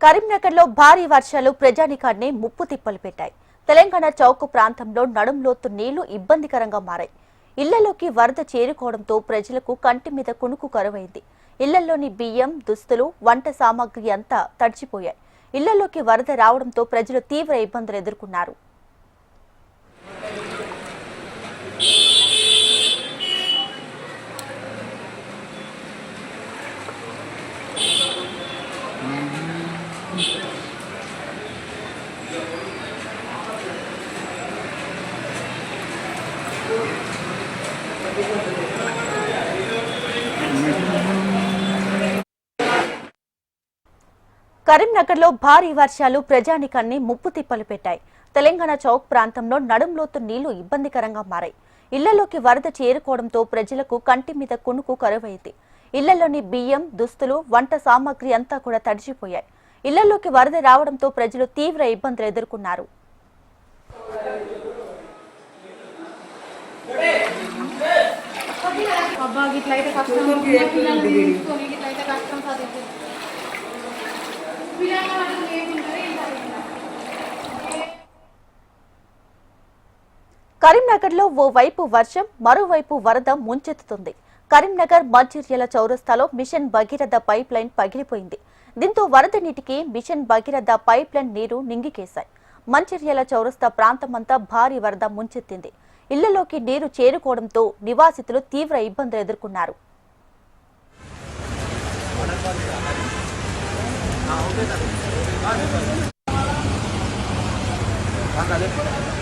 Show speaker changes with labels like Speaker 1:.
Speaker 1: కరీంనగర్లో భారీ వర్షాలు ప్రజానికాన్ని ముప్పు తిప్పలు పెట్టాయి. తెలంగాణ చౌక్ ప్రాంతంలో నడుంలోతు నీళ్లు ఇబ్బందికరంగా మారాయి. ఇళ్లలోకి వరద చేరుకోవడంతో ప్రజలకు కంటి మీద కునుకు కరువైంది. ఇళ్లలోని బియ్యం, దుస్తులు, వంట సామాగ్రి అంతా తడిచిపోయాయి. ఇళ్లలోకి వరద రావడంతో ప్రజలు తీవ్ర ఇబ్బందులు ఎదుర్కొన్నారు. కరీంనగర్లో భారీ వర్షాలు ప్రజానికాన్ని ముప్పు తిప్పలు పెట్టాయి. తెలంగాణ చౌక్ ప్రాంతంలో నడుంలోతు నీళ్లు ఇబ్బందికరంగా మారాయి. ఇళ్లలోకి వరద చేరుకోవడంతో ప్రజలకు కంటి మీద కునుకు కరువైంది. ఇళ్లలోని బియ్యం, దుస్తులు, వంట సామాగ్రి అంతా కూడా తడిచిపోయాయి. ఇళ్లలోకి వరద రావడంతో ప్రజలు తీవ్ర ఇబ్బందులు ఎదుర్కొన్నారు. కరీంనగర్లో ఓవైపు వర్షం, మరోవైపు వరద ముంచెత్తుతుంది. కరీంనగర్ మంచిర్యాల చౌరస్తాలో మిషన్ భగీరథ పైప్ లైన్ పగిలిపోయింది. దీంతో వరద నీటికి మిషన్ భగీరథ పైప్ లైన్ నీరు నింగికేశాయి. మంచిర్యాల చౌరస్తా ప్రాంతమంతా భారీ వరద ముంచెత్తింది. ఇళ్లలోకి నీరు చేరుకోవడంతో నివాసితులు తీవ్ర ఇబ్బందులు ఎదుర్కొన్నారు.
Speaker 2: हाँ